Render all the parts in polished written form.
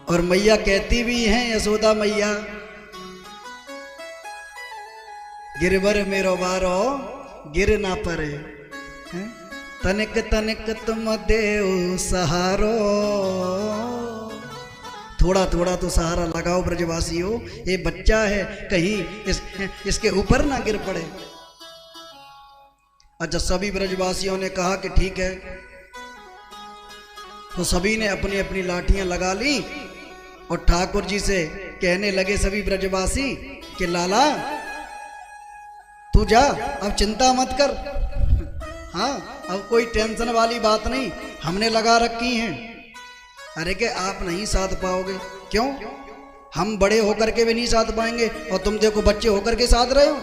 और मैया कहती भी हैं यशोदा मैया, गिरवर मेरो बारो गिर ना परे, तनिक तनिक तुम देव सहारो। थोड़ा थोड़ा तो सहारा लगाओ ब्रजवासियों, ये बच्चा है कहीं इसके ऊपर ना गिर पड़े। अच्छा, सभी ब्रजवासियों ने कहा कि ठीक है। तो सभी ने अपनी अपनी लाठियां लगा ली और ठाकुर जी से कहने लगे सभी ब्रजवासी कि लाला तू जा, अब चिंता मत कर। हाँ, अब कोई टेंशन वाली बात नहीं, हमने लगा रखी हैं। अरे कि आप नहीं साध पाओगे। क्यों? हम बड़े होकर के भी नहीं साध पाएंगे और तुम देखो बच्चे होकर के साध रहे हो।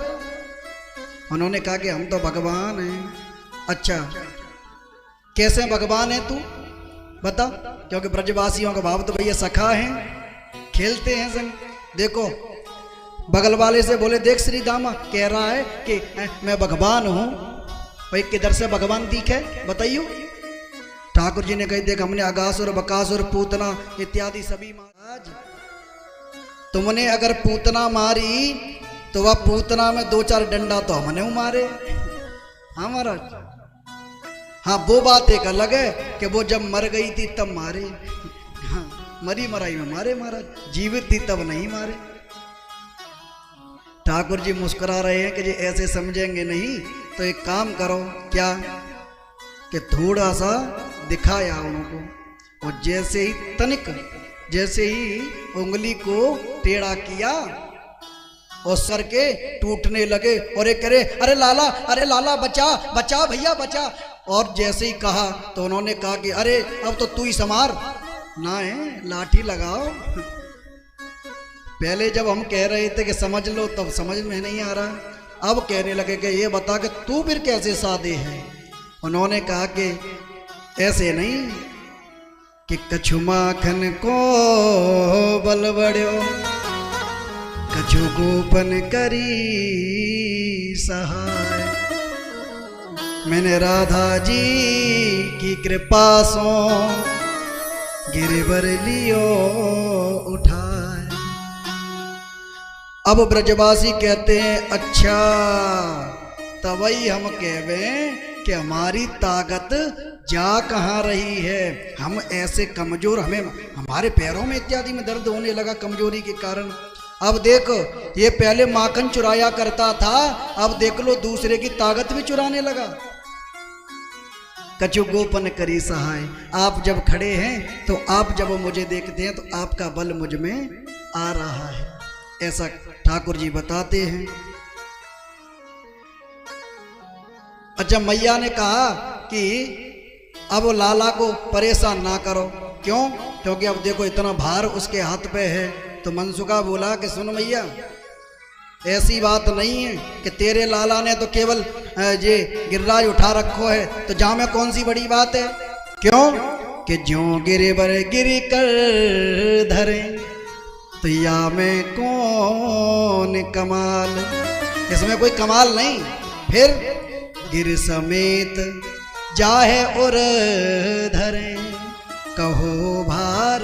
उन्होंने कहा कि हम तो भगवान हैं। अच्छा, कैसे भगवान है तू बता? क्योंकि ब्रजवासियों का भाव तो भैया सखा है, खेलते हैं संग। देखो बगल वाले से बोले, देख श्री दामा कह रहा है कि मैं भगवान हूं। भाई किधर से भगवान दिखे बताइयो? ठाकुर जी ने कही, देख हमने अगासुर बकासुर पूतना इत्यादि सभी महाराज, तुमने अगर पूतना मारी तो वह पूतना में 2-4 डंडा तो हमने मारे। हाँ महाराज, हाँ वो बात एक अलग है कि वो जब मर गई थी तब मारे। हाँ, मरी मराई में मारे महाराज, जीवित थी तब नहीं मारे। ठाकुर जी मुस्कुरा रहे हैं कि जी ऐसे समझेंगे नहीं तो एक काम करो। क्या? कि थोड़ा सा दिखाया उनको और जैसे ही तनिक, जैसे ही उंगली को टेढ़ा किया और सर के टूटने लगे और एक करे, अरे लाला बचा बचा भैया बचा। और जैसे ही कहा तो उन्होंने कहा कि अरे अब तो तू ही संभार ना है, लाठी लगाओ। पहले जब हम कह रहे थे कि समझ लो तब समझ में नहीं आ रहा, अब कहने लगे कि ये बता कि तू फिर कैसे साधे है। उन्होंने कहा कि ऐसे नहीं कि कछु माखन को बल बड़ो, कछु गोपन करी सहाय। मैंने राधा जी की कृपा सो गिरवर लियो उठाए। अब ब्रजवासी कहते हैं, अच्छा तवई हम कहवे कि हमारी ताकत जा कहाँ रही है। हम ऐसे कमजोर, हमें हमारे पैरों में इत्यादि में दर्द होने लगा कमजोरी के कारण। अब देखो ये पहले माखन चुराया करता था, अब देख लो दूसरे की ताकत भी चुराने लगा। कछु गोपन करी सहाय। आप जब खड़े हैं तो आप जब मुझे देखते हैं तो आपका बल मुझ में आ रहा है, ऐसा ठाकुर जी बताते हैं। अच्छा, मैया ने कहा कि अब लाला को परेशान ना करो। क्यों? क्योंकि अब देखो इतना भार उसके हाथ पे है। तो मनसुखा बोला कि सुन मैया, ऐसी बात नहीं है कि तेरे लाला ने तो केवल ये गिरिराज उठा रखो है, तो जा में कौन सी बड़ी बात है। क्यों? कि ज्यों गिरिवर गिरी कर धरे तो या में कौन कमाल। इसमें कोई कमाल नहीं। फिर गिर समेत जाहे और धरे कहो भार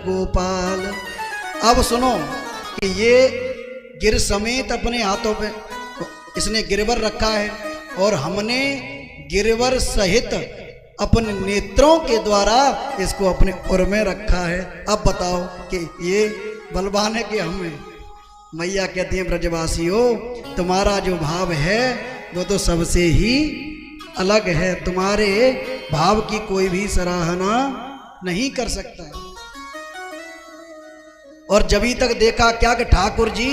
गोपाल। अब सुनो कि ये गिर समेत अपने हाथों पे इसने गिरवर रखा है और हमने गिरवर सहित अपने नेत्रों के द्वारा इसको अपने उर में रखा है। अब बताओ कि ये बलवान है कि हमें? मैया कहती हैं, ब्रजवासियों तुम्हारा जो भाव है वो तो सबसे ही अलग है, तुम्हारे भाव की कोई भी सराहना नहीं कर सकता। और जभी तक देखा क्या कि ठाकुर जी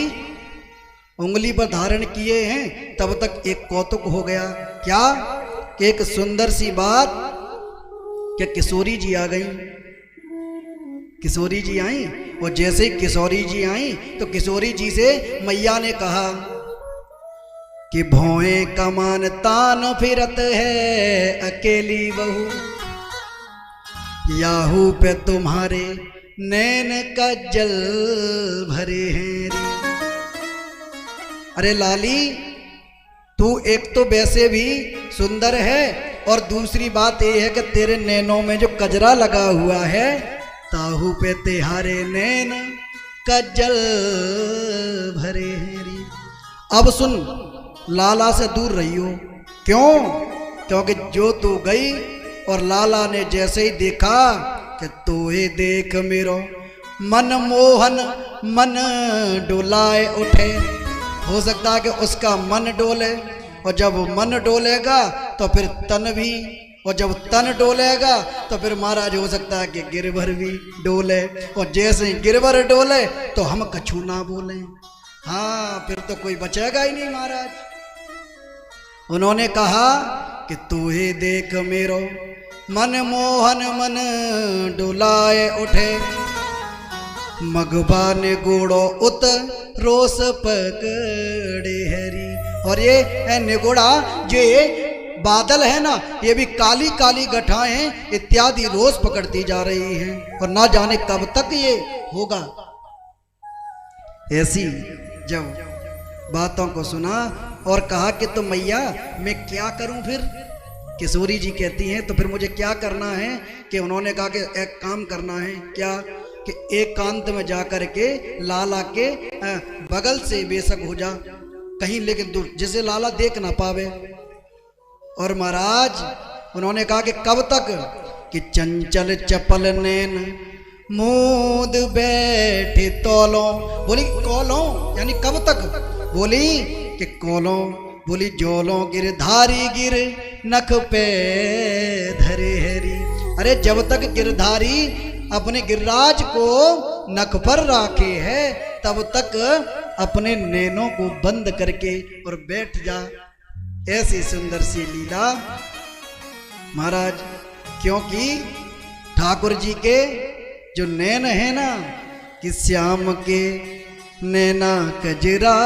उंगली पर धारण किए हैं, तब तक एक कौतुक हो गया। क्या? कि एक सुंदर सी बात कि किशोरी जी आ गई। किशोरी जी आई और जैसे ही किशोरी जी आई तो किशोरी जी से मैया ने कहा कि भौए कमान तान फिरत है अकेली बहू, याहू पे तुम्हारे नैन का जल भरे हैं रे। अरे लाली, तू एक तो वैसे भी सुंदर है और दूसरी बात यह है कि तेरे नैनों में जो कजरा लगा हुआ है ताहू पे तिहारे नैन कज्जल भरे हेरी। अब सुन, लाला से दूर रहियो। क्यों? क्योंकि जो तू गई और लाला ने जैसे ही देखा कि तू ही देख मेरो मन मोहन मन डोलाए उठे। हो सकता है कि उसका मन डोले, और जब मन डोलेगा तो फिर तन भी, और जब तन डोलेगा तो फिर महाराज हो सकता है कि गिरभर भी डोले, और जैसे ही गिरभर डोले तो हम कछु ना बोले। हाँ, फिर तो कोई बचेगा ही नहीं महाराज। उन्होंने कहा कि तू ही देख मेरो मन मोहन मन डोलाए उठे, मगबा ने गोड़ो उत रोस पकड़े हरी। और ये निगोड़ा, जो ये बादल है ना, ये भी काली काली गठाएं इत्यादि रोज पकड़ती जा रही हैं, और ना जाने कब तक ये होगा। ऐसी जब बातों को सुना और कहा कि तो मैया मैं क्या करूं फिर। किशोरी जी कहती हैं तो फिर मुझे क्या करना है, कि उन्होंने कहा कि एक काम करना है। क्या? कि एकांत में जाकर के लाला के बगल से बेशक हो जा कहीं, लेकिन दूर, जिसे लाला देख ना पावे। और महाराज उन्होंने कहा कि कब तक? कि चंचल चपल नैन मूद बैठे तौलों। बोली कौलों यानी कब तक? बोली कि कौलों, बोली जोलों गिरधारी गिर नख पे धरे हरी। अरे जब तक गिरधारी अपने गिरिराज को नख पर राखे है तब तक अपने नैनों को बंद करके और बैठ जा। ऐसी सुंदर सी लीला महाराज, क्योंकि ठाकुर जी के जो नैन है ना, कि श्याम के नैना कजरा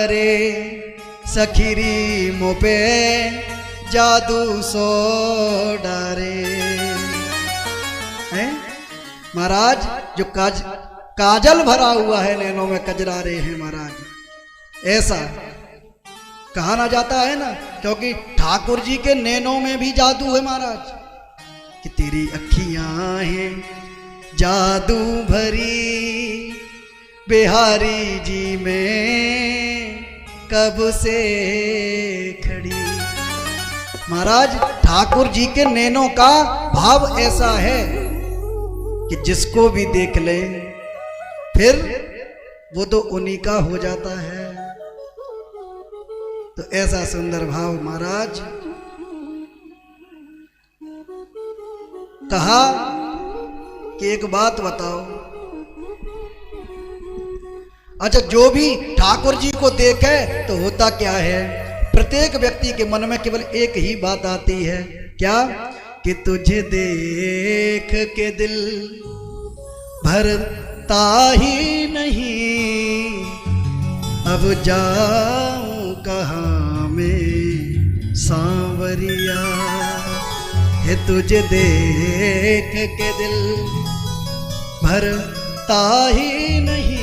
रे सखीरी मोपे जादू सो डारे। हैं महाराज, जो काजल भरा हुआ है नैनों में, कजरा रे हैं महाराज। ऐसा कहा ना जाता है ना, क्योंकि ठाकुर जी के नैनों में भी जादू है महाराज, कि तेरी अखियां हैं जादू भरी बिहारी जी में कब से खड़ी। महाराज ठाकुर जी के नैनों का भाव ऐसा है कि जिसको भी देख ले फिर वो तो उन्हीं का हो जाता है। तो ऐसा सुंदर भाव महाराज। कहा कि एक बात बताओ, अच्छा जो भी ठाकुर जी को देखे तो होता क्या है? प्रत्येक व्यक्ति के मन में केवल एक ही बात आती है, क्या? कि तुझे देख के दिल भरता ही नहीं, अब जाऊं कहाँ मैं सांवरिया। है तुझे देख के दिल भरता ही नहीं,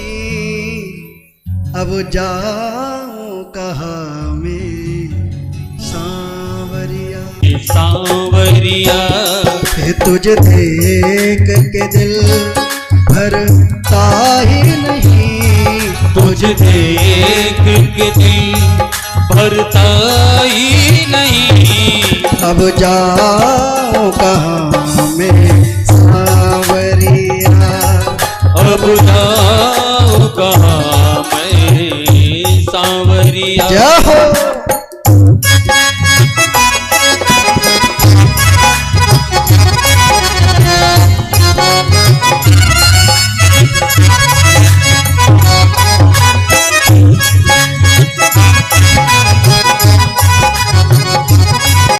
अब जाऊं कहाँ मैं सांवरिया। सांवरिया है तुझे देख के दिल भरता ही नहीं, तुझे देख के दिल भरता ही नहीं, अब जाऊं कहाँ मैं सांवरिया। अब जाऊं कहाँ मैं सांवरिया। जय हो।